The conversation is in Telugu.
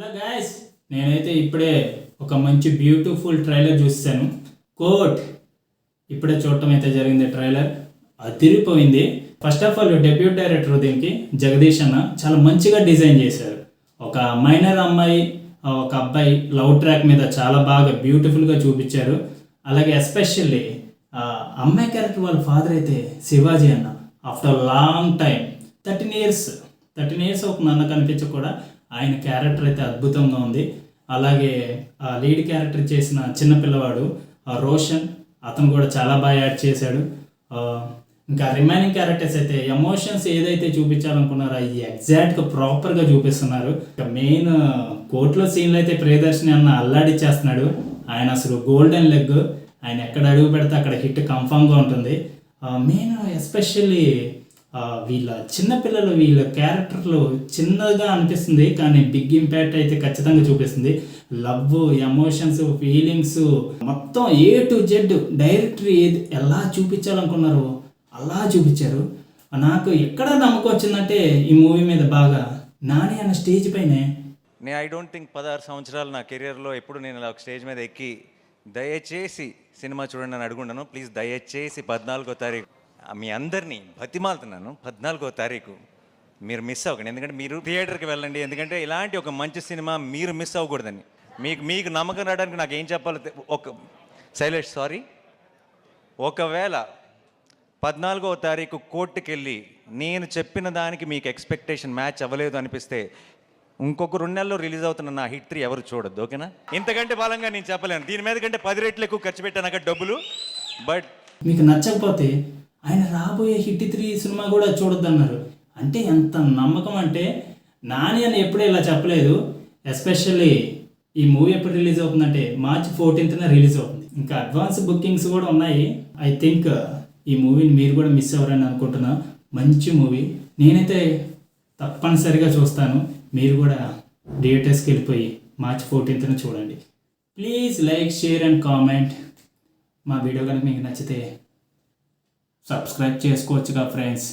హలో గాయస్, నేనైతే ఇప్పుడే ఒక మంచి బ్యూటిఫుల్ ట్రైలర్ చూసాను. కోట్ ఇప్పుడే చూడటం అయితే జరిగింది. ట్రైలర్ అదిరిపోయింది. First of all debut director దీనికి జగదీష్ అన్న చాలా మంచిగా డిజైన్ చేశారు. ఒక మైనర్ అమ్మాయి ఒక అబ్బాయి లవ్ ట్రాక్ మీద చాలా బాగా బ్యూటిఫుల్గా చూపించారు. అలాగే ఎస్పెషల్లీ అమ్మాయి క్యారెక్టర్ వాళ్ళ ఫాదర్ అయితే శివాజీ అన్న. ఆఫ్టర్ లాంగ్ టైం 13 ఇయర్స్ ఒక నన్ను కనిపించ కూడా ఆయన క్యారెక్టర్ అయితే అద్భుతంగా ఉంది. అలాగే లీడ్ క్యారెక్టర్ చేసిన చిన్నపిల్లవాడు రోషన్, అతను కూడా చాలా బాగా యాడ్ చేశాడు. ఇంకా రిమైనింగ్ క్యారెక్టర్స్ అయితే ఎమోషన్స్ ఏదైతే చూపించాలనుకున్నారో అవి ఎగ్జాక్ట్గా ప్రాపర్గా చూపిస్తున్నారు. ఇక మెయిన్ కోర్టులో సీన్లు అయితే ప్రియదర్శిని అన్న అల్లాడిచ్చేస్తున్నాడు. ఆయన అసలు గోల్డెన్ లెగ్, ఆయన ఎక్కడ అడుగు పెడితే అక్కడ హిట్ కన్ఫామ్గా ఉంటుంది. మెయిన్ ఎస్పెషల్లీ వీళ్ళ చిన్నపిల్లలు వీళ్ళ క్యారెక్టర్లు చిన్నగా అనిపిస్తుంది, కానీ బిగ్ ఇంపాక్ట్ అయితే ఖచ్చితంగా చూపిస్తుంది. లవ్, ఎమోషన్స్, ఫీలింగ్స్ మొత్తం A to Z డైరెక్టర్ ఏది ఎలా చూపించాలనుకున్నారో అలా చూపించారు. నాకు ఎక్కడ నమ్మకం వచ్చిందంటే ఈ మూవీ మీద బాగా నాని అన్న స్టేజ్ పైనే ఐ డోంట్ థింక్ 16 సంవత్సరాలు నా కెరియర్లో ఎప్పుడు నేను ఇలా స్టేజ్ మీద ఎక్కి దయచేసి సినిమా చూడండి అని అడుగుంటాను. ప్లీజ్ దయచేసి 14వ తారీఖు మీ అందరినీ బతిమాలుతున్నాను, 14వ తారీఖు మీరు మిస్ అవ్వకండి. ఎందుకంటే మీరు థియేటర్కి వెళ్ళండి. ఎందుకంటే ఇలాంటి ఒక మంచి సినిమా మీరు మిస్ అవ్వకూడదని. మీకు నమ్మకం రావడానికి నాకు ఏం చెప్పాలో శైలేష్ ఒకవేళ 14వ తారీఖు కోర్టుకి వెళ్ళి నేను చెప్పిన దానికి మీకు ఎక్స్పెక్టేషన్ మ్యాచ్ అవ్వలేదు అనిపిస్తే ఇంకొక 2 నెలల్లో రిలీజ్ అవుతున్న నా హిట్ 3 ఎవరు చూడొద్దు, ఓకేనా? ఇంతకంటే బలంగా నేను చెప్పలేను. దీని మీద కంటే 10 రెట్లు ఎక్కువ ఖర్చు పెట్టాను అక్కడ డబ్బులు. బట్ మీకు నచ్చకపోతే ఆయన రాబోయే హిట్ 3 సినిమా కూడా చూడొద్దన్నారు. అంటే ఎంత నమ్మకం అంటే నాని అని ఎప్పుడూ ఇలా చెప్పలేదు. ఎస్పెషల్లీ ఈ మూవీ ఎప్పుడు రిలీజ్ అవుతుందంటే March 14th రిలీజ్ అవుతుంది. ఇంకా అడ్వాన్స్ బుకింగ్స్ కూడా ఉన్నాయి. ఐ థింక్ ఈ మూవీని మీరు కూడా మిస్ అవ్వరని అనుకుంటున్నా. మంచి మూవీ, నేనైతే తప్పనిసరిగా చూస్తాను. మీరు కూడా థియేటర్స్కి వెళ్ళిపోయి March 14th చూడండి. Please like, share and comment. మా వీడియో కనుక మీకు నచ్చితే సబ్స్క్రైబ్ చేసుకోవచ్చుగా ఫ్రెండ్స్.